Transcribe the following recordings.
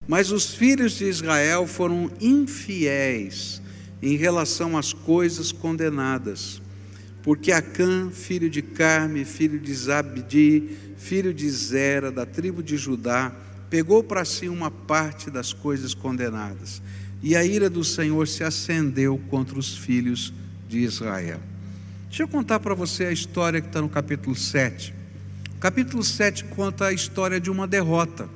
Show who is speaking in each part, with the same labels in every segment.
Speaker 1: Mas os filhos de Israel foram infiéis em relação às coisas condenadas, porque Acã, filho de Carme, filho de Zabdi, filho de Zera, da tribo de Judá, pegou para si uma parte das coisas condenadas, e a ira do Senhor se acendeu contra os filhos de Israel. Deixa eu contar para você a história que está no capítulo 7. O capítulo 7 conta a história de uma derrota.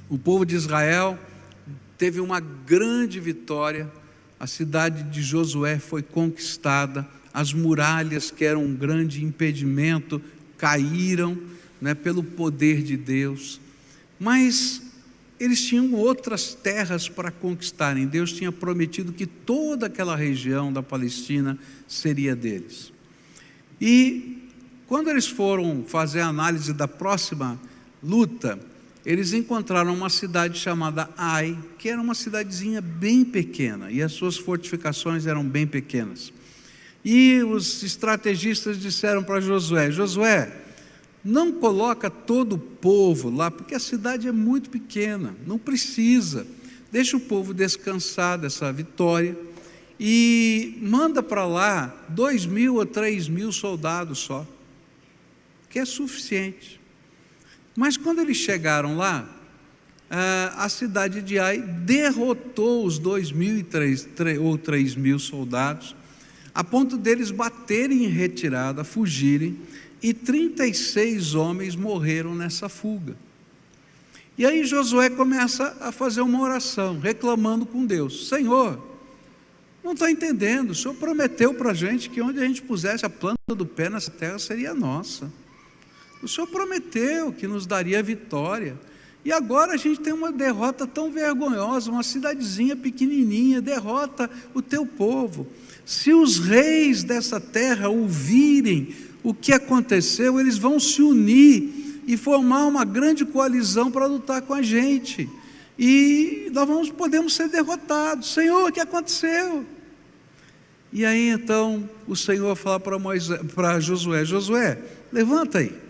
Speaker 1: O povo de Israel teve uma grande vitória, a cidade de Josué foi conquistada, as muralhas, que eram um grande impedimento, caíram, pelo poder de Deus. Mas eles tinham outras terras para conquistarem. Deus tinha prometido que toda aquela região da Palestina seria deles. E quando eles foram fazer a análise da próxima luta, eles encontraram uma cidade chamada Ai, que era uma cidadezinha bem pequena, e as suas fortificações eram bem pequenas. E os estrategistas disseram para Josué: Josué, não coloca todo o povo lá, porque a cidade é muito pequena, não precisa. Deixa o povo descansar dessa vitória e manda para lá 2.000 a 3.000 soldados só, que é suficiente. Mas quando eles chegaram lá, a cidade de Ai derrotou os 2.000 ou 3.000 soldados, a ponto deles baterem em retirada, fugirem, e 36 homens morreram nessa fuga. E aí Josué começa a fazer uma oração, reclamando com Deus: Senhor, não está entendendo, o Senhor prometeu para a gente que onde a gente pusesse a planta do pé nessa terra seria nossa. O Senhor prometeu que nos daria vitória, e agora a gente tem uma derrota tão vergonhosa, uma cidadezinha pequenininha, derrota o teu povo. Se os reis dessa terra ouvirem o que aconteceu, eles vão se unir e formar uma grande coalizão para lutar com a gente, e nós podemos ser derrotados. Senhor, o que aconteceu? E aí então o Senhor fala para Josué: Josué, levanta aí,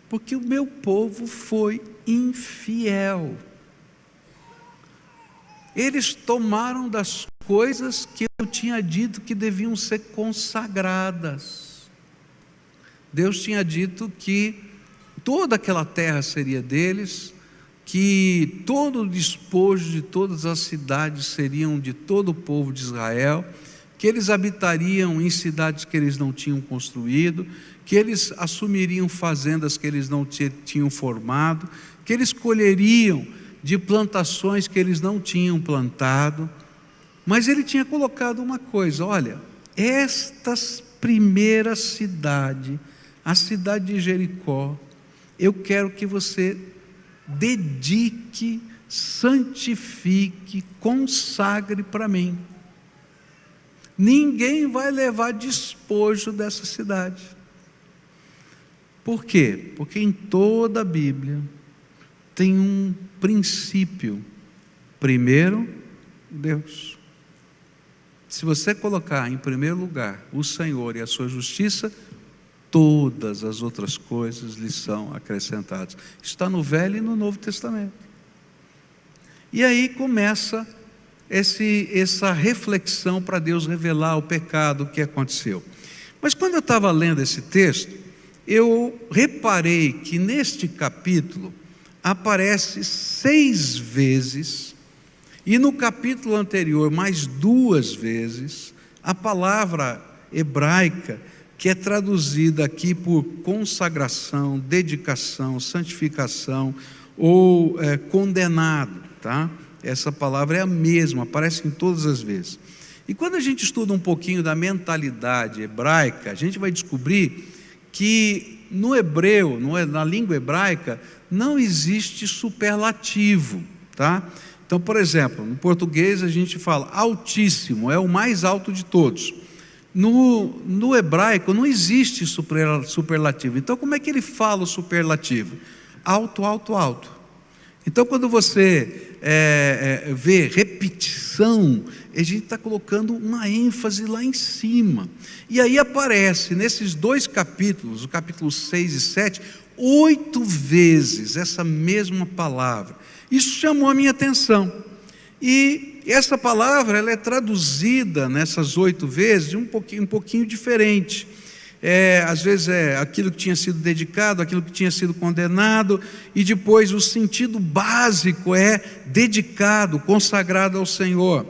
Speaker 1: porque o meu povo foi infiel. Eles tomaram das coisas que eu tinha dito que deviam ser consagradas. Deus tinha dito que toda aquela terra seria deles, que todo o despojo de todas as cidades seriam de todo o povo de Israel, que eles habitariam em cidades que eles não tinham construído, que eles assumiriam fazendas que eles não tinham formado, que eles colheriam de plantações que eles não tinham plantado. Mas ele tinha colocado uma coisa: olha, esta primeira cidade, a cidade de Jericó, eu quero que você dedique, santifique, consagre para mim. Ninguém vai levar despojo dessa cidade. Por quê? Porque em toda a Bíblia tem um princípio: primeiro, Deus. Se você colocar em primeiro lugar o Senhor e a sua justiça, todas as outras coisas lhe são acrescentadas. Está no Velho e no Novo Testamento. E aí começa essa reflexão para Deus revelar o pecado que aconteceu. Mas quando eu estava lendo esse texto, eu reparei que neste capítulo aparece 6 vezes, e no capítulo anterior mais 2 vezes, a palavra hebraica que é traduzida aqui por consagração, dedicação, santificação ou condenado, tá? Essa palavra é a mesma, aparece em todas as vezes. E quando a gente estuda um pouquinho da mentalidade hebraica, a gente vai descobrir que no hebreu, na língua hebraica, não existe superlativo, tá? Então, por exemplo, no português a gente fala altíssimo, é o mais alto de todos. No hebraico não existe superlativo. Então, como é que ele fala o superlativo? Alto, alto, alto. Então, quando você vê repetição unção, a gente está colocando uma ênfase lá em cima. E aí aparece nesses dois capítulos, o capítulo 6 e 7, 8 vezes essa mesma palavra. Isso chamou a minha atenção. E essa palavra, ela é traduzida nessas 8 vezes de um pouquinho diferente. Às vezes é aquilo que tinha sido dedicado, aquilo que tinha sido condenado, e depois o sentido básico é dedicado, consagrado ao Senhor.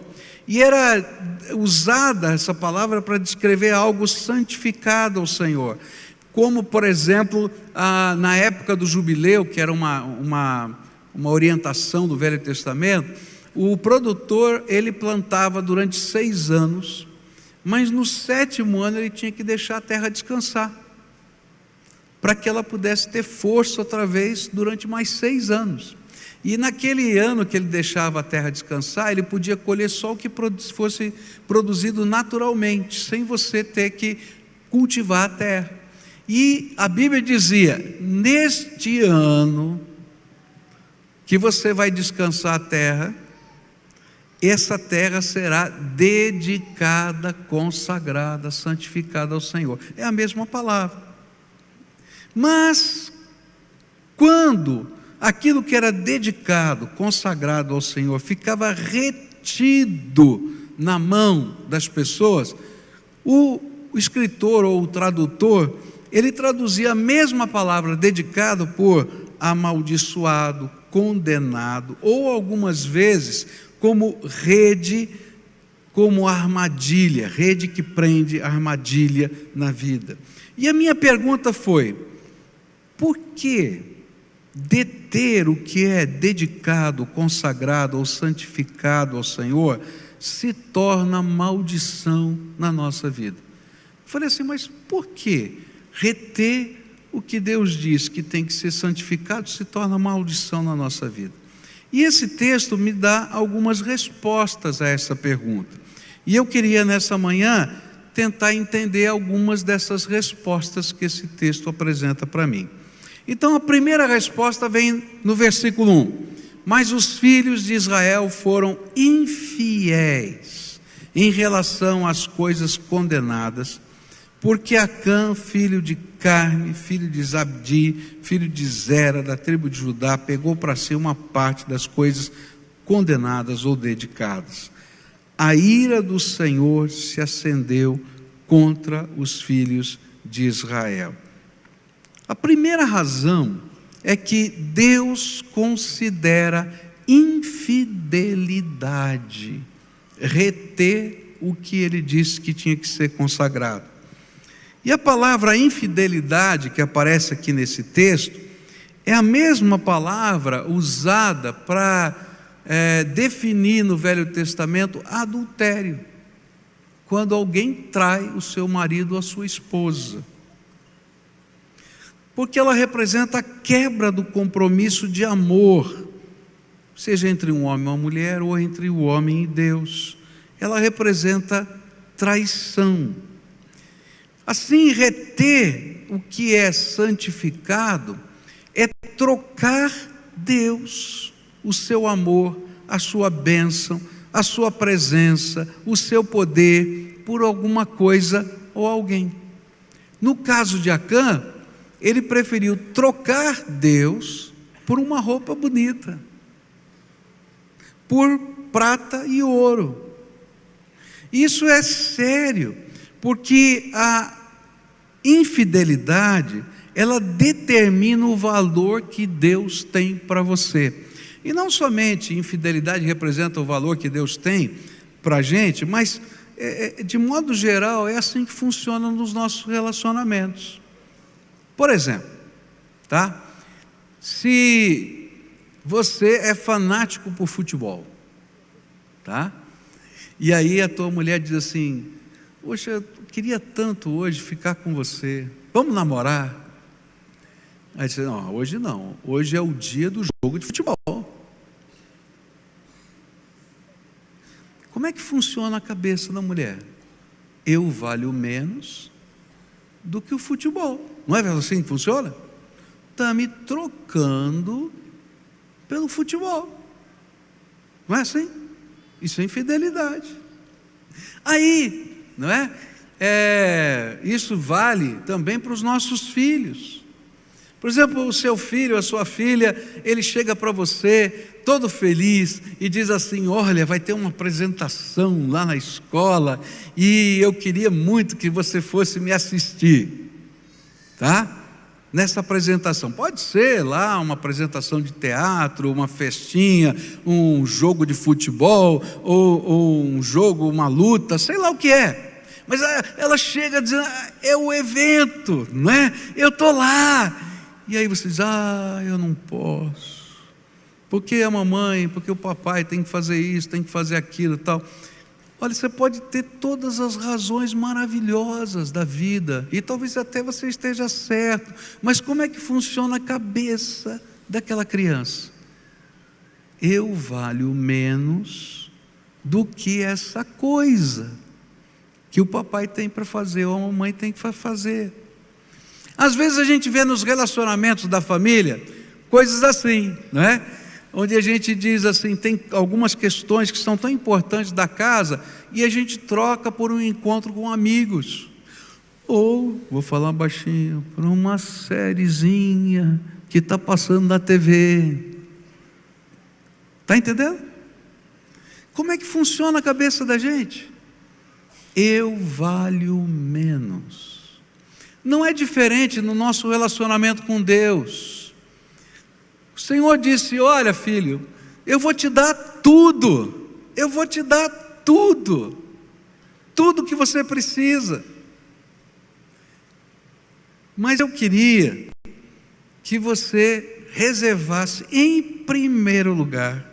Speaker 1: E era usada essa palavra para descrever algo santificado ao Senhor. Como, por exemplo, na época do jubileu, que era uma orientação do Velho Testamento, o produtor, ele plantava durante 6 anos, mas no 7º ano ele tinha que deixar a terra descansar, para que ela pudesse ter força outra vez durante mais 6 anos. E naquele ano que ele deixava a terra descansar, ele podia colher só o que fosse produzido naturalmente, sem você ter que cultivar a terra. E a Bíblia dizia: neste ano que você vai descansar a terra, essa terra será dedicada, consagrada, santificada ao Senhor. É a mesma palavra. Mas quando aquilo que era dedicado, consagrado ao Senhor, ficava retido na mão das pessoas, o escritor ou o tradutor, ele traduzia a mesma palavra dedicado por amaldiçoado, condenado, ou algumas vezes como rede, como armadilha, rede que prende armadilha na vida. E a minha pergunta foi: por que deter o que é dedicado, consagrado ou santificado ao Senhor se torna maldição na nossa vida? Eu falei assim: mas por que reter o que Deus diz que tem que ser santificado se torna maldição na nossa vida? E esse texto me dá algumas respostas a essa pergunta. E eu queria nessa manhã tentar entender algumas dessas respostas que esse texto apresenta para mim. Então a primeira resposta vem no versículo 1. Mas os filhos de Israel foram infiéis em relação às coisas condenadas, porque Acã, filho de Carme, filho de Zabdi, filho de Zera, da tribo de Judá, pegou para si uma parte das coisas condenadas ou dedicadas. A ira do Senhor se acendeu contra os filhos de Israel. A primeira razão é que Deus considera infidelidade reter o que Ele disse que tinha que ser consagrado. E a palavra infidelidade que aparece aqui nesse texto é a mesma palavra usada para definir no Velho Testamento adultério, quando alguém trai o seu marido ou a sua esposa, porque ela representa a quebra do compromisso de amor, seja entre um homem e uma mulher ou entre o homem e Deus. Ela representa traição. Assim, reter o que é santificado é trocar Deus, o seu amor, a sua bênção, a sua presença, o seu poder, por alguma coisa ou alguém. No caso de Acã, ele preferiu trocar Deus por uma roupa bonita, por prata e ouro. Isso é sério, porque a infidelidade, ela determina o valor que Deus tem para você. E não somente infidelidade representa o valor que Deus tem para a gente, mas de modo geral é assim que funciona nos nossos relacionamentos. Por exemplo, tá? Se você é fanático por futebol, tá? E aí a tua mulher diz assim: poxa, eu queria tanto hoje ficar com você, vamos namorar? Aí você diz: não, hoje não, hoje é o dia do jogo de futebol. Como é que funciona a cabeça da mulher? Eu valho menos do que o futebol. Não é assim que funciona? Está me trocando pelo futebol. Não é assim? Isso é infidelidade. Aí, não é? Isso vale também para os nossos filhos. Por exemplo, o seu filho, a sua filha, ele chega para você todo feliz e diz assim: olha, vai ter uma apresentação lá na escola e eu queria muito que você fosse me assistir, tá? Nessa apresentação, pode ser lá uma apresentação de teatro, uma festinha, um jogo de futebol, ou um jogo, uma luta, sei lá o que é. Mas ela chega dizendo: é o evento, não é? Eu estou lá. E aí você diz: eu não posso, porque a mamãe, porque o papai tem que fazer isso, tem que fazer aquilo e tal. Olha, você pode ter todas as razões maravilhosas da vida, e talvez até você esteja certo, mas como é que funciona a cabeça daquela criança? Eu valho menos do que essa coisa que o papai tem para fazer, ou a mamãe tem que fazer. Às vezes a gente vê nos relacionamentos da família coisas assim, não é? Onde a gente diz assim, tem algumas questões que são tão importantes da casa e a gente troca por um encontro com amigos, ou, vou falar baixinho, por uma sériezinha que está passando na TV. Está entendendo? Como é que funciona a cabeça da gente? Eu valho menos. Não é diferente no nosso relacionamento com Deus. O Senhor disse: olha, filho, eu vou te dar tudo, eu vou te dar tudo, tudo que você precisa. Mas eu queria que você reservasse em primeiro lugar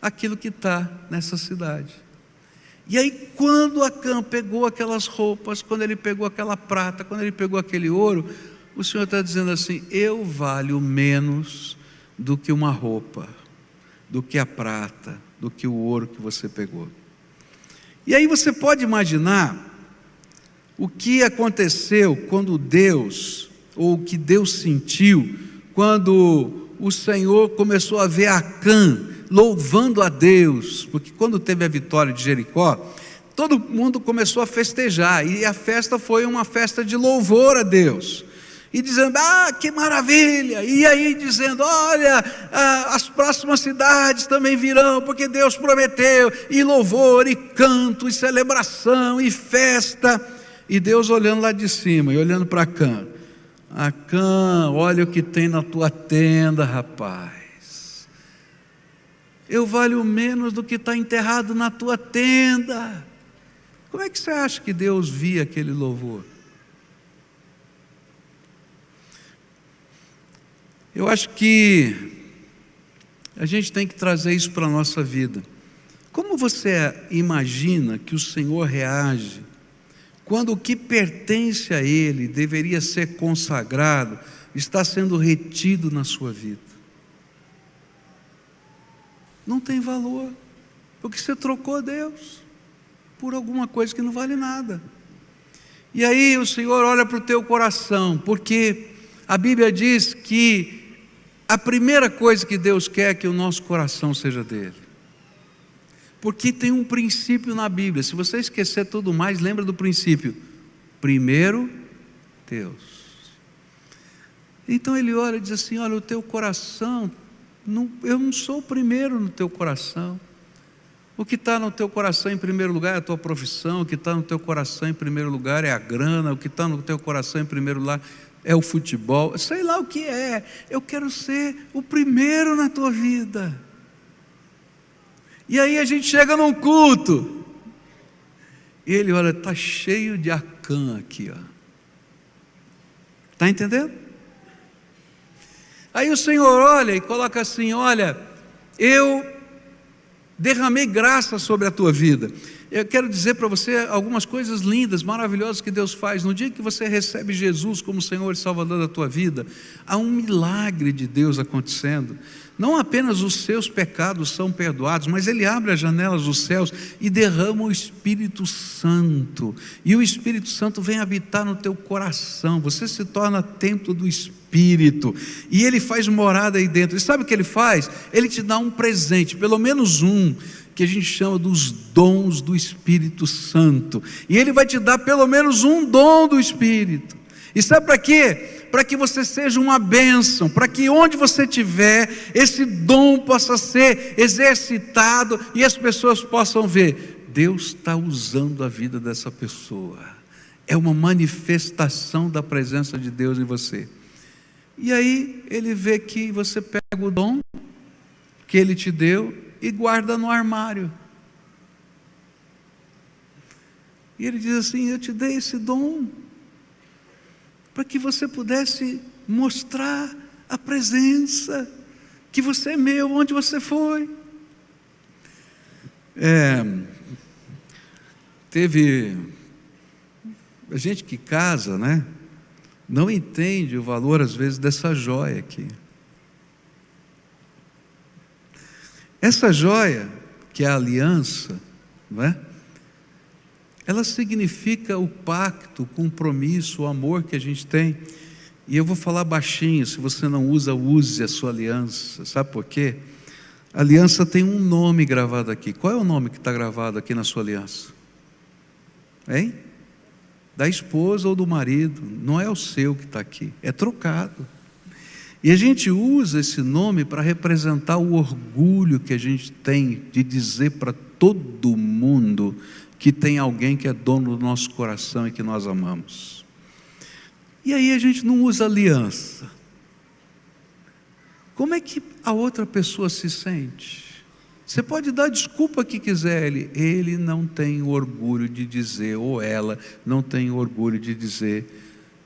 Speaker 1: aquilo que está nessa cidade. E aí, quando Acã pegou aquelas roupas, quando ele pegou aquela prata, quando ele pegou aquele ouro, o Senhor está dizendo assim: eu valho menos do que uma roupa, do que a prata, do que o ouro que você pegou. E aí você pode imaginar o que aconteceu quando Deus, ou o que Deus sentiu, quando o Senhor começou a ver Acã louvando a Deus, porque quando teve a vitória de Jericó, todo mundo começou a festejar, e a festa foi uma festa de louvor a Deus, e dizendo: que maravilha, e aí dizendo: olha, as próximas cidades também virão, porque Deus prometeu, e louvor, e canto, e celebração, e festa, e Deus olhando lá de cima, e olhando para Acã: Acã, olha o que tem na tua tenda, rapaz, eu valho menos do que está enterrado na tua tenda. Como é que você acha que Deus via aquele louvor? Eu acho que a gente tem que trazer isso para a nossa vida. Como você imagina que o Senhor reage quando o que pertence a Ele, deveria ser consagrado, está sendo retido na sua vida? Não tem valor, porque você trocou Deus por alguma coisa que não vale nada. E aí o Senhor olha para o teu coração, porque a Bíblia diz que a primeira coisa que Deus quer é que o nosso coração seja dele. Porque tem um princípio na Bíblia, se você esquecer tudo mais, lembra do princípio: primeiro Deus. Então ele olha e diz assim: olha, o teu coração, eu não sou o primeiro no teu coração. O que está no teu coração em primeiro lugar é a tua profissão, o que está no teu coração em primeiro lugar é a grana, o que está no teu coração em primeiro lugar é o futebol, sei lá o que é. Eu quero ser o primeiro na tua vida. E aí a gente chega num culto, e ele olha, está cheio de Acã aqui, ó. Está entendendo? Aí o Senhor olha e coloca assim: olha, eu derramei graça sobre a tua vida, Eu quero dizer para você algumas coisas lindas, maravilhosas que Deus faz. No dia que você recebe Jesus como Senhor e Salvador da tua vida, há um milagre de Deus acontecendo. Não apenas os seus pecados são perdoados, mas Ele abre as janelas dos céus e derrama o Espírito Santo. E o Espírito Santo vem habitar no teu coração. Você se torna templo do Espírito. E Ele faz morada aí dentro. E sabe o que Ele faz? Ele te dá um presente, pelo menos um, que a gente chama dos dons do Espírito Santo. E Ele vai te dar pelo menos um dom do Espírito. E sabe para quê? Para que você seja uma bênção, para que onde você estiver, esse dom possa ser exercitado e as pessoas possam ver, Deus está usando a vida dessa pessoa, é uma manifestação da presença de Deus em você. E aí Ele vê que você pega o dom que Ele te deu e guarda no armário, e Ele diz assim: eu te dei esse dom para que você pudesse mostrar a presença, que você é meu, onde você foi. Teve a gente que casa, né? Não entende o valor às vezes dessa joia aqui. Essa joia, que é a aliança, não é? Ela significa o pacto, o compromisso, o amor que a gente tem. E eu vou falar baixinho, se você não usa, use a sua aliança. Sabe por quê? A aliança tem um nome gravado aqui. Qual é o nome que está gravado aqui na sua aliança? Hein? Da esposa ou do marido. Não é o seu que está aqui, é trocado. E a gente usa esse nome para representar o orgulho que a gente tem de dizer para todo mundo que tem alguém que é dono do nosso coração e que nós amamos. E aí a gente não usa aliança. Como é que a outra pessoa se sente? Você pode dar a desculpa que quiser, ele não tem orgulho de dizer, ou ela não tem orgulho de dizer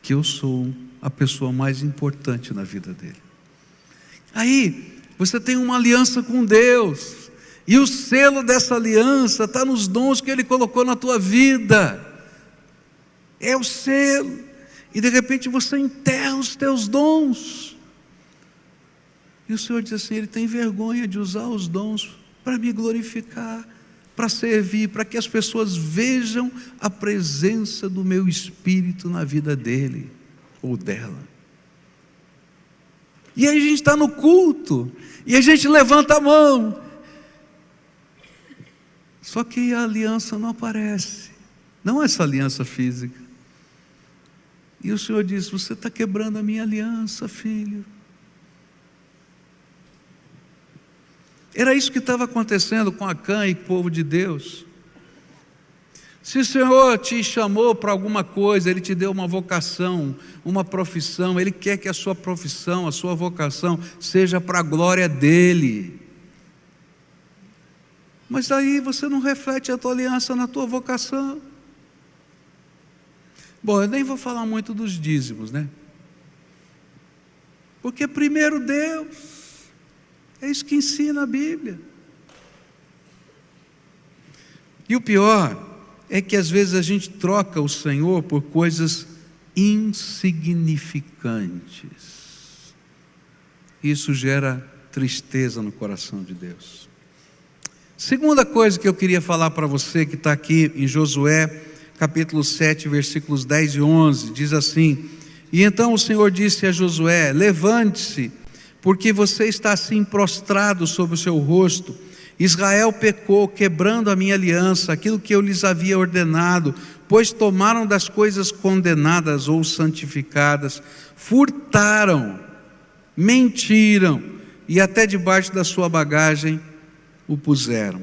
Speaker 1: que eu sou a pessoa mais importante na vida dele. Aí você tem uma aliança com Deus, e o selo dessa aliança está nos dons que Ele colocou na tua vida. É o selo. E de repente você enterra os teus dons. E o Senhor diz assim: Ele tem vergonha de usar os dons para me glorificar, para servir, para que as pessoas vejam a presença do meu Espírito na vida dele ou dela. E aí a gente está no culto, e a gente levanta a mão, só que a aliança não aparece, não essa aliança física. E o Senhor diz: você está quebrando a minha aliança, filho. Era isso que estava acontecendo com Acã e o povo de Deus. Se o Senhor te chamou para alguma coisa, Ele te deu uma vocação, uma profissão, Ele quer que a sua profissão, a sua vocação seja para a glória dEle. Mas aí você não reflete a tua aliança na tua vocação. Bom, eu nem vou falar muito dos dízimos, né? Porque primeiro Deus, é isso que ensina a Bíblia. E o pior é que às vezes a gente troca o Senhor por coisas insignificantes. Isso gera tristeza no coração de Deus. Segunda coisa que eu queria falar para você, que está aqui em Josué, capítulo 7, versículos 10 e 11, diz assim: e então o Senhor disse a Josué: levante-se, porque você está assim prostrado sobre o seu rosto. Israel pecou, quebrando a minha aliança, aquilo que eu lhes havia ordenado, pois tomaram das coisas condenadas ou santificadas, furtaram, mentiram, e até debaixo da sua bagagem o puseram.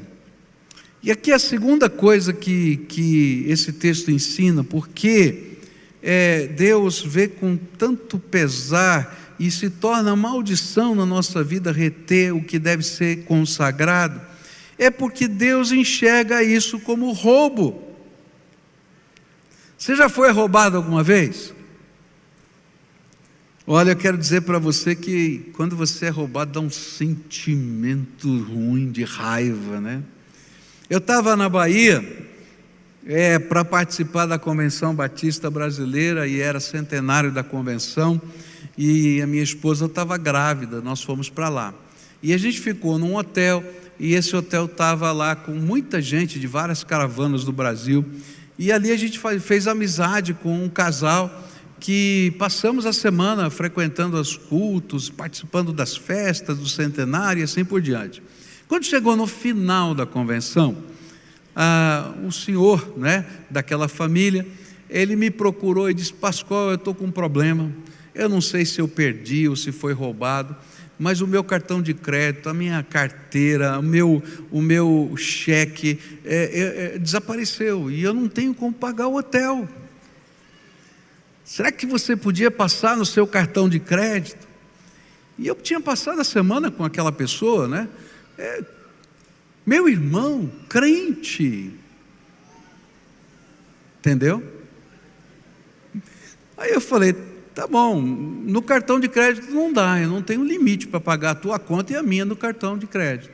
Speaker 1: E aqui a segunda coisa que esse texto ensina, porque Deus vê com tanto pesar e se torna maldição na nossa vida reter o que deve ser consagrado, é porque Deus enxerga isso como roubo. Você já foi roubado alguma vez? Olha, eu quero dizer para você que quando você é roubado dá um sentimento ruim de raiva, né? Eu estava na Bahia para participar da Convenção Batista Brasileira, e era centenário da convenção, e a minha esposa estava grávida, nós fomos para lá. E a gente ficou num hotel, e esse hotel estava lá com muita gente de várias caravanas do Brasil, e ali a gente fez amizade com um casal que passamos a semana frequentando os cultos, participando das festas do centenário e assim por diante. Quando chegou no final da convenção, o senhor, né, daquela família, ele me procurou e disse: Pascoal, eu estou com um problema, eu não sei se eu perdi ou se foi roubado, mas o meu cartão de crédito, a minha carteira, o meu cheque desapareceu, e eu não tenho como pagar o hotel. Será que você podia passar no seu cartão de crédito? E eu tinha passado a semana com aquela pessoa, né? Meu irmão, crente, entendeu? Aí eu falei: tá bom, no cartão de crédito não dá, eu não tenho limite para pagar a tua conta e a minha no cartão de crédito,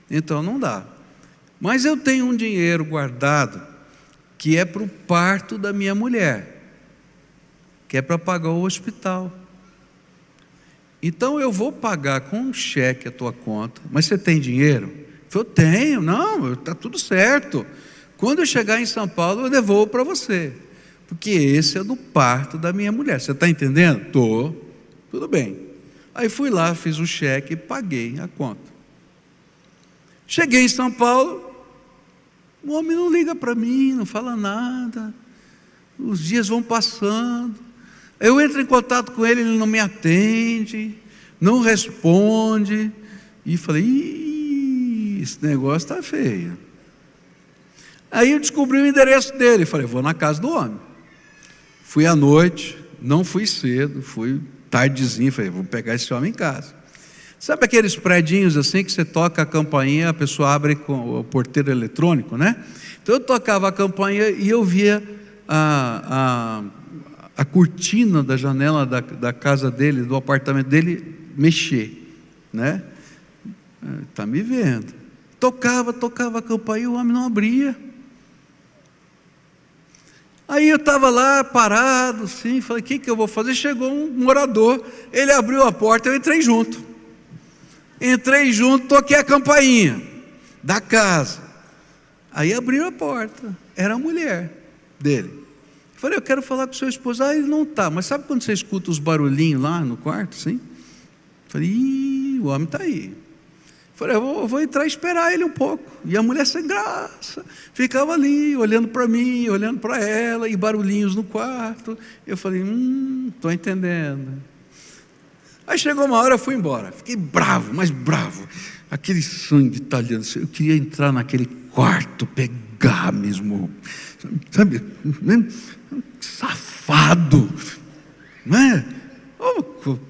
Speaker 1: então não dá. Mas eu tenho um dinheiro guardado que é para o parto da minha mulher, que é para pagar o hospital. Então eu vou pagar com um cheque a tua conta. Mas você tem dinheiro? Eu tenho. Não, está tudo certo. Quando eu chegar em São Paulo, eu devolvo para você, porque esse é do parto da minha mulher. Você está entendendo? Estou. Tudo bem. Aí fui lá, fiz o cheque e paguei a conta. Cheguei em São Paulo, o homem não liga para mim, não fala nada. Os dias vão passando, eu entro em contato com ele, ele não me atende, não responde, e falei: esse negócio está feio. Aí eu descobri o endereço dele, falei: vou na casa do homem. Fui à noite, não fui cedo, fui tardezinho, falei: vou pegar esse homem em casa. Sabe aqueles predinhos assim que você toca a campainha, a pessoa abre com o porteiro eletrônico, né? Então eu tocava a campainha e eu via a cortina da janela da casa dele, do apartamento dele, mexer, né? Está me vendo. Tocava a campainha e o homem não abria. Aí eu estava lá parado, assim, falei: o que eu vou fazer? Chegou um morador, ele abriu a porta, eu entrei junto, toquei a campainha da casa. Aí abriu a porta, era a mulher dele. Falei: eu quero falar com o seu esposo. Ele não está. Mas sabe quando você escuta os barulhinhos lá no quarto, sim? Falei: o homem está aí. Falei: eu vou entrar e esperar ele um pouco. E a mulher sem graça ficava ali, olhando para mim, olhando para ela, e barulhinhos no quarto. Eu falei: estou entendendo. Aí chegou uma hora, eu fui embora. Fiquei bravo, mas bravo. Aquele sangue italiano. Eu queria entrar naquele quarto, pegar mesmo, sabe, né? Safado, não é?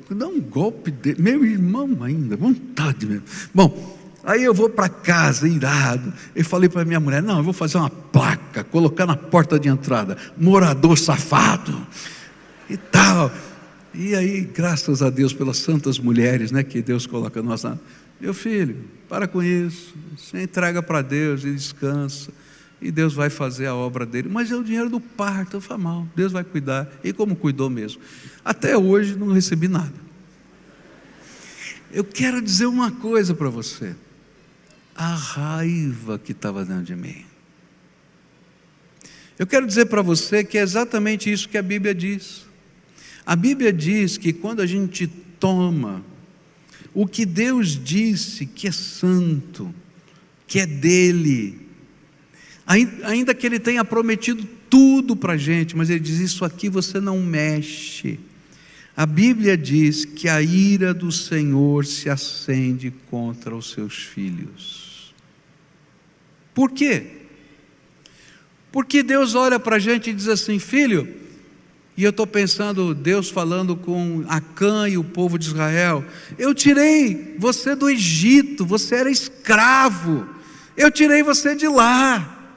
Speaker 1: Dá um golpe dele, meu irmão ainda, vontade mesmo. Bom, aí eu vou para casa, irado. Eu falei para minha mulher: não, eu vou fazer uma placa, colocar na porta de entrada: morador safado e tal. E aí, graças a Deus pelas santas mulheres, né, que Deus coloca nós lá. Meu filho, para com isso, você entrega para Deus e descansa, e Deus vai fazer a obra dele. Mas é o dinheiro do parto, faz mal, Deus vai cuidar, e como cuidou mesmo. Até hoje não recebi nada. Eu quero dizer uma coisa para você: a raiva que estava dentro de mim. Eu quero dizer para você que é exatamente isso que a Bíblia diz. A Bíblia diz que quando a gente toma o que Deus disse que é santo, que é dele, ainda que Ele tenha prometido tudo para a gente, mas Ele diz: isso aqui você não mexe. A Bíblia diz que a ira do Senhor se acende contra os seus filhos. Por quê? Porque Deus olha para a gente e diz assim: filho, e eu estou pensando, Deus falando com Acã e o povo de Israel: eu tirei você do Egito, você era escravo, eu tirei você de lá,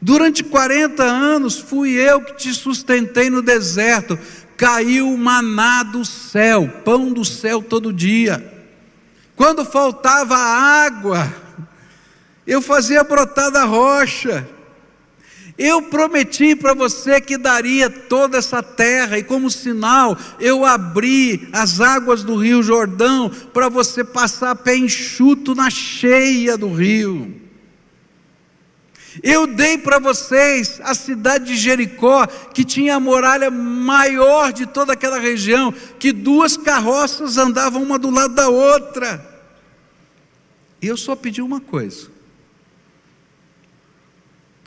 Speaker 1: durante 40 anos fui eu que te sustentei no deserto, caiu maná do céu, pão do céu todo dia, quando faltava água, eu fazia brotar da rocha, Eu prometi para você que daria toda essa terra, e como sinal, eu abri as águas do rio Jordão, para você passar pé enxuto na cheia do rio. Eu dei para vocês a cidade de Jericó, que tinha a muralha maior de toda aquela região, que 2 carroças andavam uma do lado da outra. E eu só pedi uma coisa: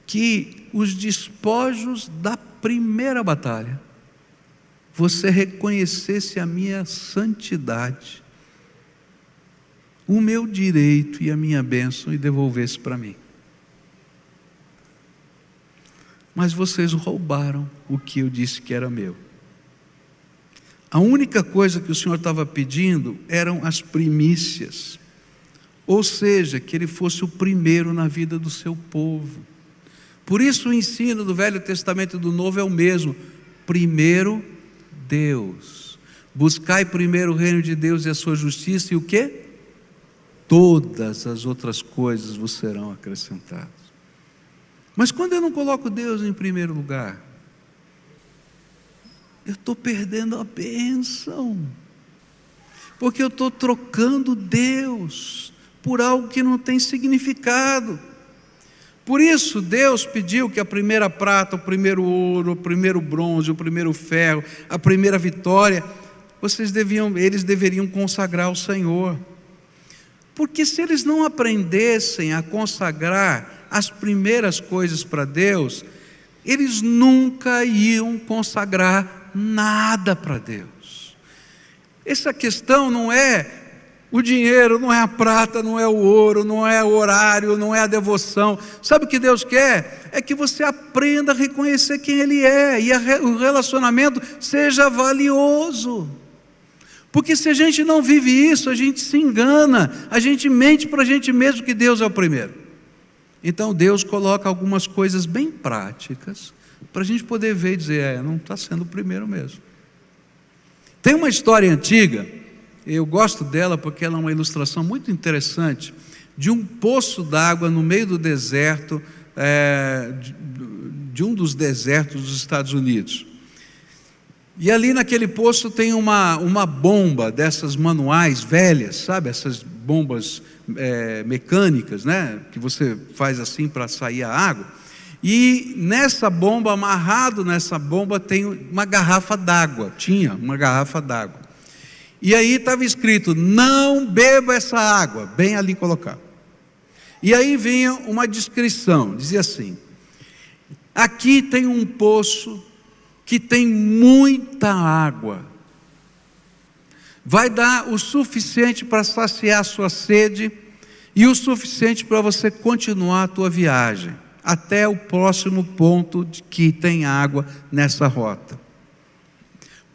Speaker 1: que os despojos da primeira batalha, você reconhecesse a minha santidade, o meu direito e a minha bênção, e devolvesse para mim. Mas vocês roubaram o que eu disse que era meu. A única coisa que o Senhor estava pedindo eram as primícias, ou seja, que Ele fosse o primeiro na vida do seu povo. Por isso o ensino do Velho Testamento e do Novo é o mesmo: primeiro Deus, buscai primeiro o reino de Deus e a sua justiça, e o quê? Todas as outras coisas vos serão acrescentadas. Mas quando eu não coloco Deus em primeiro lugar, eu estou perdendo a bênção, porque eu estou trocando Deus por algo que não tem significado. Por isso Deus pediu que a primeira prata, o primeiro ouro, o primeiro bronze, o primeiro ferro, a primeira vitória, eles deveriam consagrar ao Senhor. Porque se eles não aprendessem a consagrar as primeiras coisas para Deus, eles nunca iam consagrar nada para Deus. Essa questão não é o dinheiro, não é a prata, não é o ouro, não é o horário, não é a devoção. Sabe o que Deus quer? É que você aprenda a reconhecer quem Ele é, e o relacionamento seja valioso. Porque se a gente não vive isso, a gente se engana, a gente mente para a gente mesmo que Deus é o primeiro. Então Deus coloca algumas coisas bem práticas, para a gente poder ver e dizer, não está sendo o primeiro mesmo. Tem uma história antiga, eu gosto dela porque ela é uma ilustração muito interessante, de um poço d'água no meio do deserto, de um dos desertos dos Estados Unidos. E ali naquele poço tem uma bomba dessas manuais velhas, sabe? Essas bombas mecânicas, né? Que você faz assim para sair a água. E nessa bomba, amarrado nessa bomba, tem uma garrafa d'água. Tinha uma garrafa d'água. E aí estava escrito, não beba essa água, bem ali colocado. E aí vinha uma descrição, dizia assim, aqui tem um poço que tem muita água, vai dar o suficiente para saciar a sua sede, e o suficiente para você continuar a tua viagem, até o próximo ponto de que tem água nessa rota.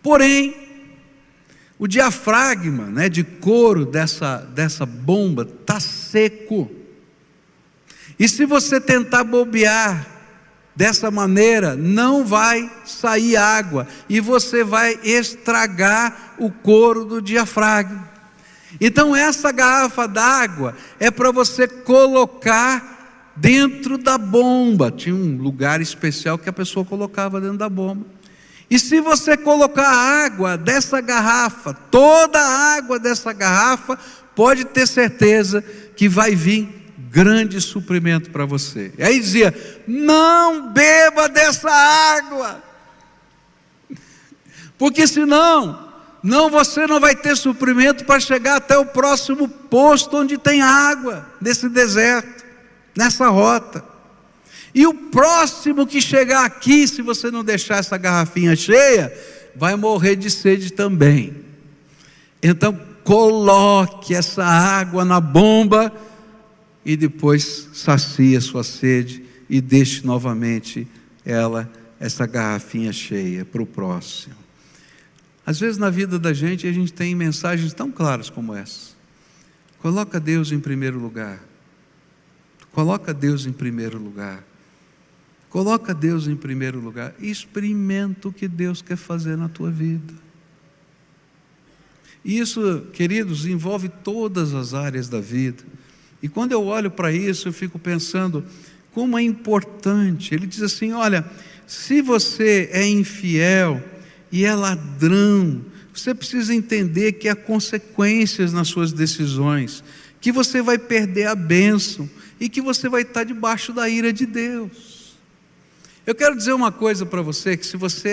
Speaker 1: Porém, o diafragma, de couro dessa bomba está seco. E se você tentar bobear dessa maneira, não vai sair água, e você vai estragar o couro do diafragma. Então essa garrafa d'água é para você colocar dentro da bomba. Tinha um lugar especial que a pessoa colocava dentro da bomba. E se você colocar a água dessa garrafa, toda a água dessa garrafa, pode ter certeza que vai vir grande suprimento para você. E aí dizia, não beba dessa água, porque senão, você não vai ter suprimento para chegar até o próximo posto onde tem água, nesse deserto, nessa rota. E o próximo que chegar aqui, se você não deixar essa garrafinha cheia, vai morrer de sede também. Então coloque essa água na bomba, e depois sacie a sua sede, e deixe novamente essa garrafinha cheia para o próximo. Às vezes na vida da gente, a gente tem mensagens tão claras como essa. Coloca Deus em primeiro lugar. Coloca Deus em primeiro lugar. Coloca Deus em primeiro lugar. Experimenta o que Deus quer fazer na tua vida. E isso, queridos, envolve todas as áreas da vida. E quando eu olho para isso, eu fico pensando, como é importante. Ele diz assim: olha, se você é infiel e é ladrão, você precisa entender que há consequências nas suas decisões, que você vai perder a bênção e que você vai estar debaixo da ira de Deus. Eu quero dizer uma coisa para você, que se você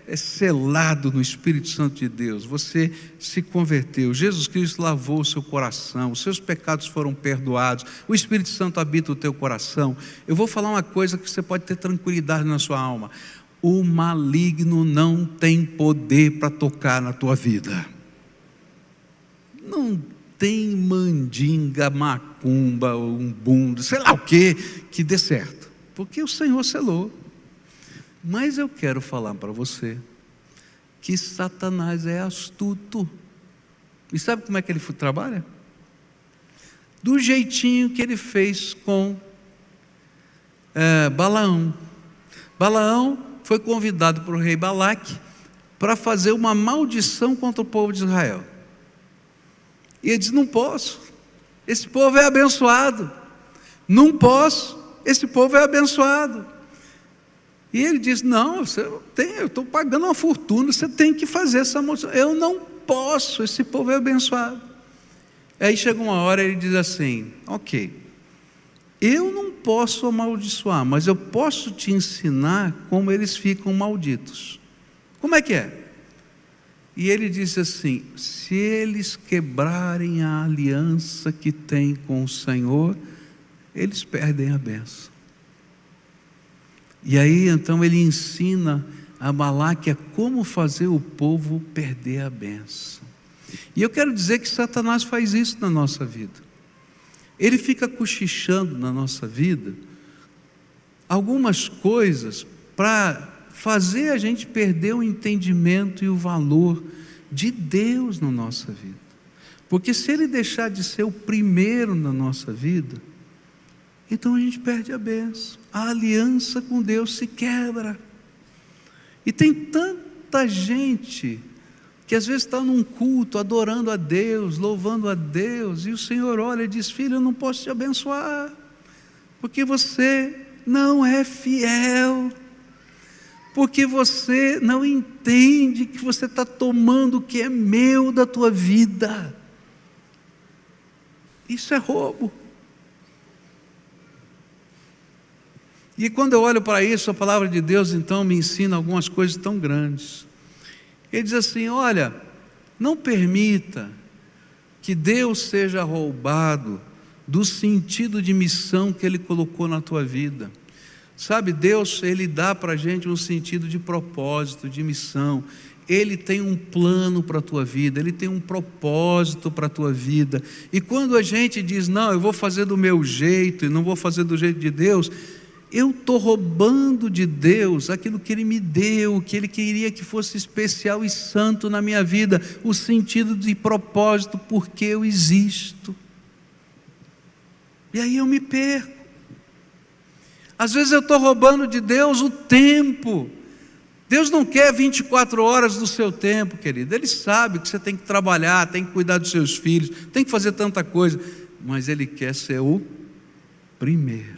Speaker 1: é selado no Espírito Santo de Deus, você se converteu, Jesus Cristo lavou o seu coração, os seus pecados foram perdoados, o Espírito Santo habita o teu coração. Eu vou falar uma coisa que você pode ter tranquilidade na sua alma: o maligno não tem poder para tocar na tua vida. Não tem mandinga, macumba, umbundo, sei lá o que dê certo, porque o Senhor selou. Mas eu quero falar para você que Satanás é astuto. E sabe como é que ele trabalha? Do jeitinho que ele fez com Balaão. Balaão foi convidado para o rei Balaque para fazer uma maldição contra o povo de Israel. E ele diz: não posso, esse povo é abençoado. Não posso, esse povo é abençoado. E ele diz: não, eu estou pagando uma fortuna, você tem que fazer essa maldição. Eu não posso, esse povo é abençoado. Aí chega uma hora e ele diz assim: ok, eu não posso amaldiçoar, mas eu posso te ensinar como eles ficam malditos. Como é que é? E ele disse assim: se eles quebrarem a aliança que têm com o Senhor, eles perdem a bênção. E aí então ele ensina a Balaque a como fazer o povo perder a bênção. E eu quero dizer que Satanás faz isso na nossa vida. Ele fica cochichando na nossa vida algumas coisas para fazer a gente perder o entendimento e o valor de Deus na nossa vida. Porque se ele deixar de ser o primeiro na nossa vida, então a gente perde a bênção, a aliança com Deus se quebra. E tem tanta gente que às vezes está num culto, adorando a Deus, louvando a Deus, e o Senhor olha e diz: filho, eu não posso te abençoar, porque você não é fiel, porque você não entende que você está tomando o que é meu da tua vida. Isso é roubo. E quando eu olho para isso, a palavra de Deus então me ensina algumas coisas tão grandes. Ele diz assim: olha, não permita que Deus seja roubado do sentido de missão que Ele colocou na tua vida. Sabe, Deus, Ele dá para a gente um sentido de propósito, de missão. Ele tem um plano para a tua vida, Ele tem um propósito para a tua vida. E quando a gente diz: não, eu vou fazer do meu jeito e não vou fazer do jeito de Deus, eu estou roubando de Deus aquilo que Ele me deu, que Ele queria que fosse especial e santo na minha vida, o sentido de propósito, porque eu existo. E aí eu me perco. Às vezes eu estou roubando de Deus o tempo. Deus não quer 24 horas do seu tempo, querido. Ele sabe que você tem que trabalhar, tem que cuidar dos seus filhos, tem que fazer tanta coisa, mas Ele quer ser o primeiro.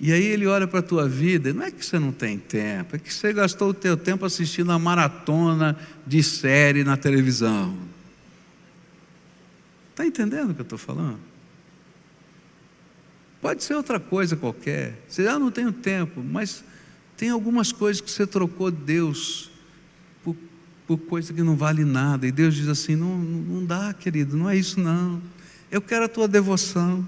Speaker 1: E aí Ele olha para a tua vida, não é que você não tem tempo, é que você gastou o teu tempo assistindo a maratona de série na televisão. Está entendendo o que eu estou falando? Pode ser outra coisa qualquer. Você não tem tempo, mas tem algumas coisas que você trocou Deus por coisa que não vale nada. E Deus diz assim: não dá, querido, não é isso não. Eu quero a tua devoção.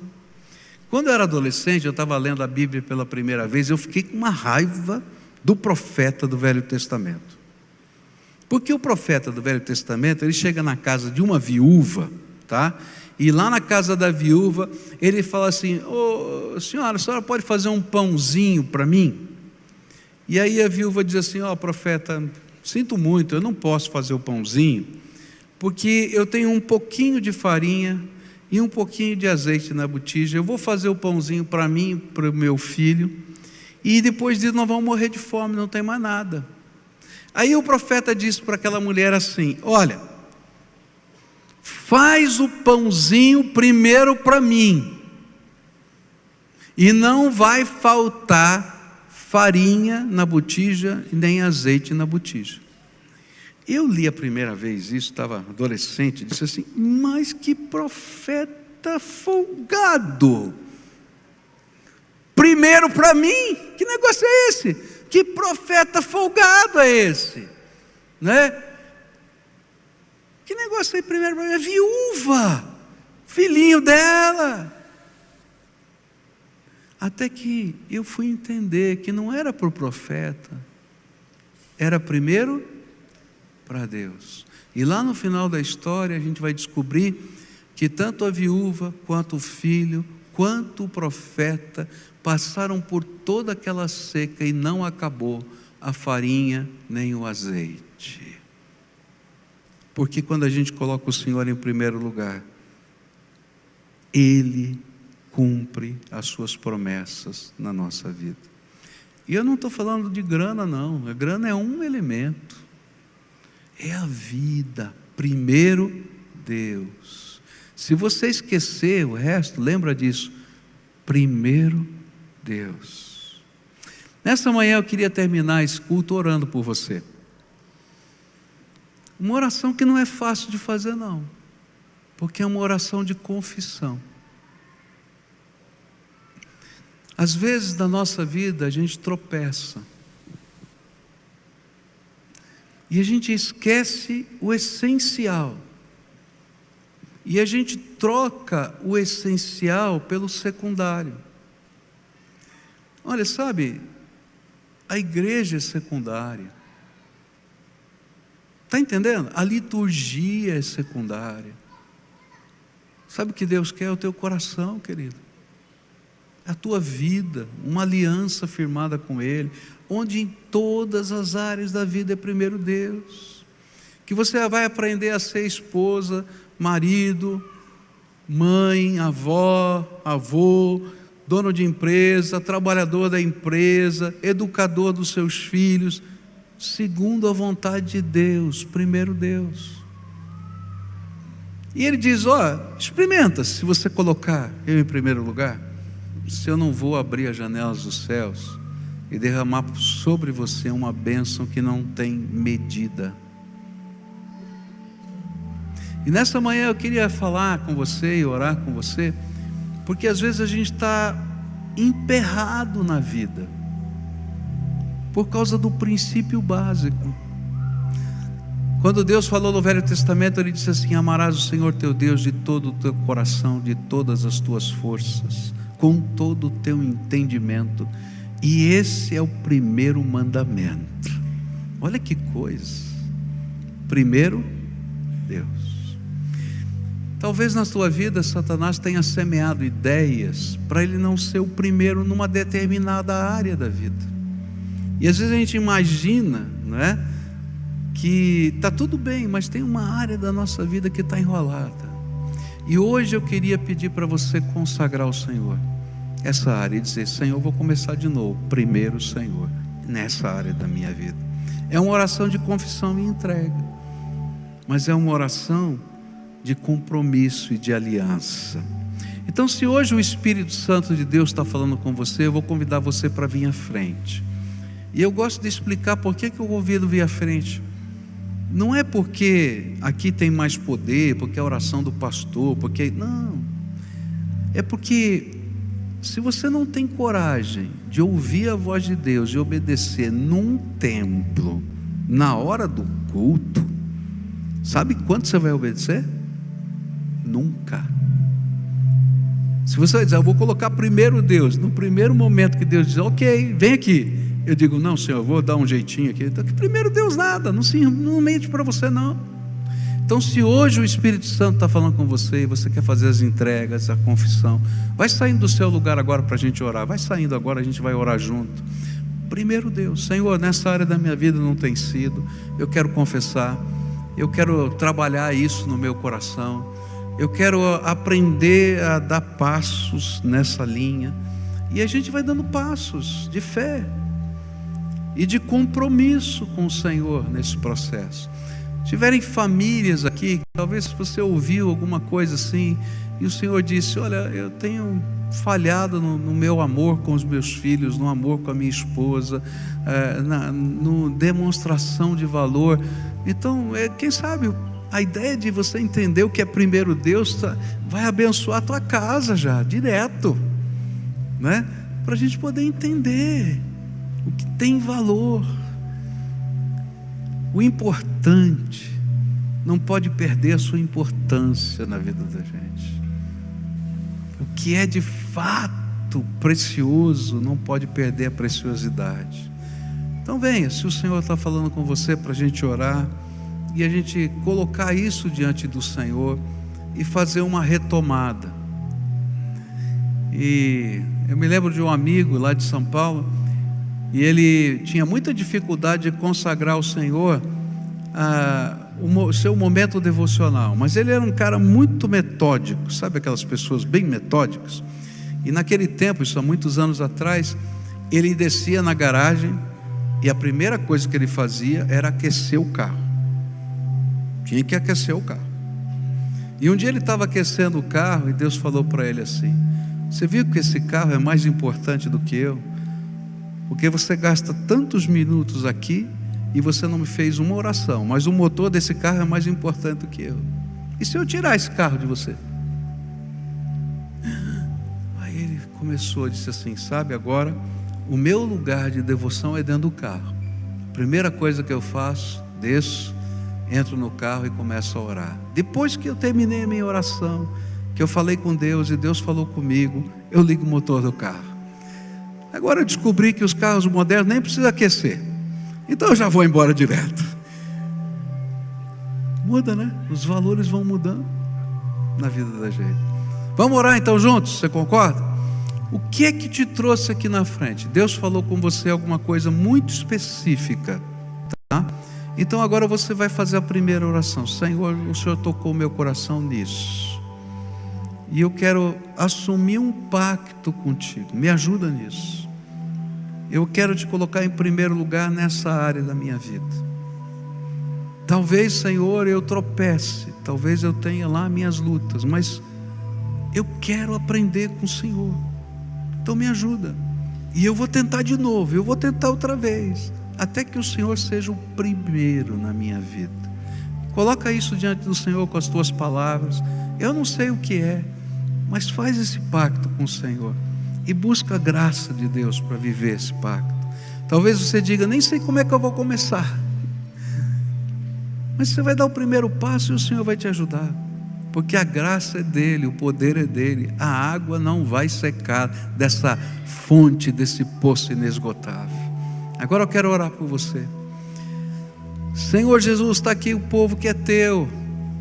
Speaker 1: Quando eu era adolescente, eu estava lendo a Bíblia pela primeira vez, eu fiquei com uma raiva do profeta do Velho Testamento. Porque o profeta do Velho Testamento, ele chega na casa de uma viúva, tá? E lá na casa da viúva, ele fala assim: ô senhora, a senhora pode fazer um pãozinho para mim? E aí a viúva diz assim: ó profeta, sinto muito, eu não posso fazer o pãozinho, porque eu tenho um pouquinho de farinha e um pouquinho de azeite na botija. Eu vou fazer o pãozinho para mim, para o meu filho, e depois disso nós vamos morrer de fome, não tem mais nada. Aí o profeta disse para aquela mulher assim: olha, faz o pãozinho primeiro para mim, E não vai faltar farinha na botija, nem azeite na botija. Eu li a primeira vez isso, estava adolescente, disse assim: mas que profeta folgado! Primeiro para mim, que negócio é esse? Que profeta folgado é esse? Né? Que negócio aí primeiro para mim? É viúva, filhinho dela. Até que eu fui entender que não era para o profeta, era primeiro para Deus. E lá no final da história a gente vai descobrir que tanto a viúva, quanto o filho, quanto o profeta passaram por toda aquela seca e não acabou a farinha nem o azeite. Porque quando a gente coloca o Senhor em primeiro lugar, Ele cumpre as suas promessas na nossa vida. E eu não estou falando de grana não, a grana é um elemento, é a vida, primeiro Deus. Se você esquecer o resto, lembra disso, primeiro Deus. Nessa manhã eu queria terminar esse culto orando por você. Uma oração que não é fácil de fazer não, porque é uma oração de confissão. Às vezes na nossa vida a gente tropeça e a gente esquece o essencial, e a gente troca o essencial pelo secundário. Olha, sabe, a igreja é secundária, está entendendo? A liturgia é secundária. Sabe o que Deus quer? É o teu coração, querido, a tua vida, uma aliança firmada com Ele, onde em todas as áreas da vida é primeiro Deus, que você vai aprender a ser esposa, marido, mãe, avó, avô, dono de empresa, trabalhador da empresa, educador dos seus filhos, segundo a vontade de Deus, primeiro Deus. E Ele diz: experimenta, se você colocar eu em primeiro lugar, se eu não vou abrir as janelas dos céus e derramar sobre você uma bênção que não tem medida. E nessa manhã eu queria falar com você e orar com você, porque às vezes a gente está emperrado na vida, por causa do princípio básico. Quando Deus falou no Velho Testamento, Ele disse assim: amarás o Senhor teu Deus de todo o teu coração, de todas as tuas forças, com todo o teu entendimento, e esse é o primeiro mandamento. Olha que coisa, primeiro Deus. Talvez na tua vida Satanás tenha semeado ideias para ele não ser o primeiro numa determinada área da vida, e às vezes a gente imagina, não é, que está tudo bem, mas tem uma área da nossa vida que está enrolada. E hoje eu queria pedir para você consagrar ao Senhor essa área e dizer: Senhor, eu vou começar de novo, primeiro Senhor, nessa área da minha vida. É uma oração de confissão e entrega, mas é uma oração de compromisso e de aliança. Então, se hoje o Espírito Santo de Deus está falando com você, eu vou convidar você para vir à frente. E eu gosto de explicar por que eu convido vir à frente. Não é porque aqui tem mais poder, porque é a oração do pastor, porque... não, é porque se você não tem coragem de ouvir a voz de Deus e obedecer num templo, na hora do culto, sabe quanto você vai obedecer? Nunca. Se você vai dizer: eu vou colocar primeiro Deus, no primeiro momento que Deus diz: ok, vem aqui, eu digo: não, Senhor, eu vou dar um jeitinho aqui. Então, primeiro Deus nada, não mente para você não. Então, se hoje o Espírito Santo está falando com você e você quer fazer as entregas, a confissão, vai saindo do seu lugar agora para a gente orar. Vai saindo agora, a gente vai orar junto. Primeiro Deus, Senhor, nessa área da minha vida não tem sido, eu quero confessar, eu quero trabalhar isso no meu coração, eu quero aprender a dar passos nessa linha. E a gente vai dando passos de fé e de compromisso com o Senhor nesse processo. Tiverem famílias aqui, talvez você ouviu alguma coisa assim, e o Senhor disse: olha, eu tenho falhado no meu amor com os meus filhos, no amor com a minha esposa, no demonstração de valor. Então, quem sabe a ideia de você entender o que é primeiro Deus vai abençoar a tua casa já, direto, né? Para a gente poder entender o que tem valor. O importante não pode perder a sua importância na vida da gente. O que é de fato precioso não pode perder a preciosidade. Então venha, se o Senhor está falando com você, para a gente orar e a gente colocar isso diante do Senhor e fazer uma retomada. E eu me lembro de um amigo lá de São Paulo, e ele tinha muita dificuldade de consagrar ao Senhor o seu momento devocional, mas ele era um cara muito metódico, sabe aquelas pessoas bem metódicas? E naquele tempo, isso há muitos anos atrás, ele descia na garagem e a primeira coisa que ele fazia era aquecer o carro. Tinha que aquecer o carro. E um dia ele estava aquecendo o carro e Deus falou para ele assim: você viu que esse carro é mais importante do que eu? Porque você gasta tantos minutos aqui e você não me fez uma oração, mas o motor desse carro é mais importante do que eu. E se eu tirar esse carro de você? Aí ele começou, disse assim: sabe, agora o meu lugar de devoção é dentro do carro. A primeira coisa que eu faço, desço, entro no carro e começo a orar. Depois que eu terminei a minha oração, que eu falei com Deus e Deus falou comigo, eu ligo o motor do carro. Agora eu descobri que os carros modernos nem precisam aquecer, então eu já vou embora direto. Muda, né? Os valores vão mudando na vida da gente. Vamos orar então juntos, você concorda? O que é que te trouxe aqui na frente? Deus falou com você alguma coisa muito específica, tá? Então agora você vai fazer a primeira oração. Senhor, o Senhor tocou meu coração nisso, e eu quero assumir um pacto contigo, me ajuda nisso. Eu quero te colocar em primeiro lugar nessa área da minha vida. Talvez, Senhor, eu tropece, talvez eu tenha lá minhas lutas, mas eu quero aprender com o Senhor. Então me ajuda. E eu vou tentar de novo, eu vou tentar outra vez, até que o Senhor seja o primeiro na minha vida. Coloca isso diante do Senhor com as tuas palavras. Eu não sei o que é, mas faz esse pacto com o Senhor e busca a graça de Deus para viver esse pacto. Talvez você diga: nem sei como é que eu vou começar, mas você vai dar o primeiro passo e o Senhor vai te ajudar, porque a graça é dele, o poder é dele. A água não vai secar dessa fonte, desse poço inesgotável. Agora eu quero orar por você. Senhor Jesus, está aqui o povo que é teu.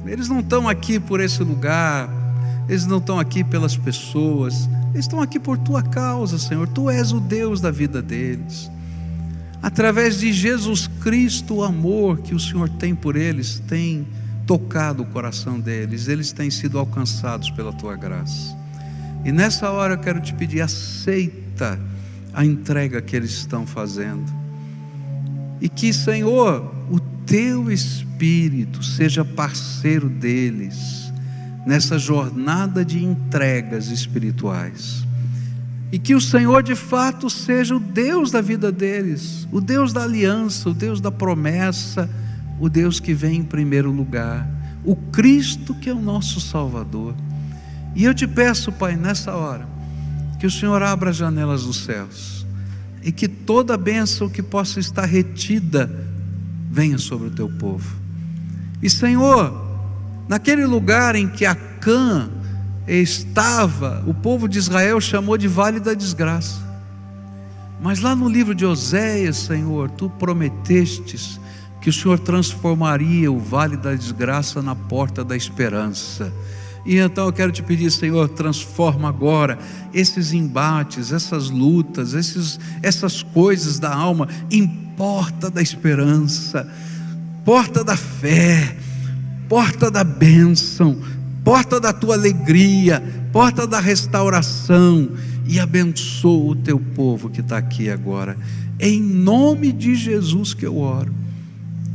Speaker 1: Eles não estão aqui por esse lugar, eles não estão aqui pelas pessoas, eles estão aqui por tua causa, Senhor. Tu és o Deus da vida deles. Através de Jesus Cristo, o amor que o Senhor tem por eles tem tocado o coração deles, eles têm sido alcançados pela tua graça. E nessa hora eu quero te pedir: aceita a entrega que eles estão fazendo, e que, Senhor, o teu Espírito seja parceiro deles nessa jornada de entregas espirituais, e que o Senhor de fato seja o Deus da vida deles, o Deus da aliança, o Deus da promessa, o Deus que vem em primeiro lugar, o Cristo que é o nosso Salvador. E eu te peço, Pai, nessa hora, que o Senhor abra as janelas dos céus, e que toda bênção que possa estar retida venha sobre o teu povo. E, Senhor, naquele lugar em que Acã estava, o povo de Israel chamou de Vale da Desgraça, mas lá no livro de Oséias, Senhor, tu prometestes que o Senhor transformaria o Vale da Desgraça na porta da esperança. E então eu quero te pedir, Senhor, transforma agora esses embates, essas lutas, essas coisas da alma em porta da esperança, porta da fé, porta da bênção, porta da tua alegria, porta da restauração. E abençoa o teu povo que está aqui agora, em nome de Jesus que eu oro.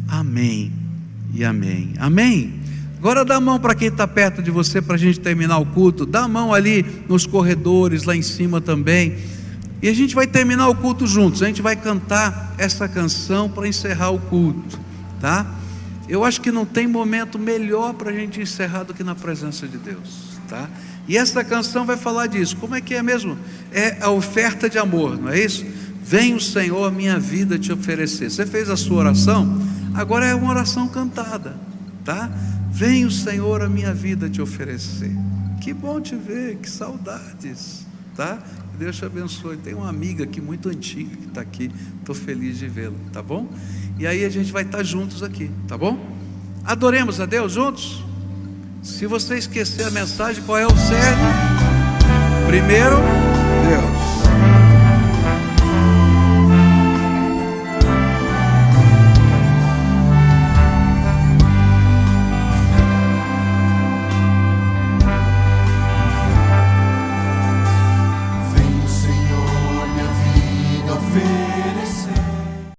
Speaker 1: Amém e amém. Amém. Agora dá a mão para quem está perto de você, para a gente terminar o culto. Dá a mão ali nos corredores, lá em cima também. E a gente vai terminar o culto juntos. A gente vai cantar essa canção para encerrar o culto, tá? Eu acho que não tem momento melhor para a gente encerrar do que na presença de Deus, tá? E essa canção vai falar disso. Como é que é mesmo? É a oferta de amor, não é isso? Vem o Senhor, minha vida te oferecer. Você fez a sua oração? Agora é uma oração cantada, tá? Vem o Senhor, a minha vida te oferecer. Que bom te ver, que saudades, tá? Deus te abençoe. Tem uma amiga aqui muito antiga que está aqui. Estou feliz de vê-la, tá bom? E aí a gente vai estar juntos aqui, tá bom? Adoremos a Deus juntos. Se você esquecer a mensagem, qual é o cerne? Primeiro, Deus.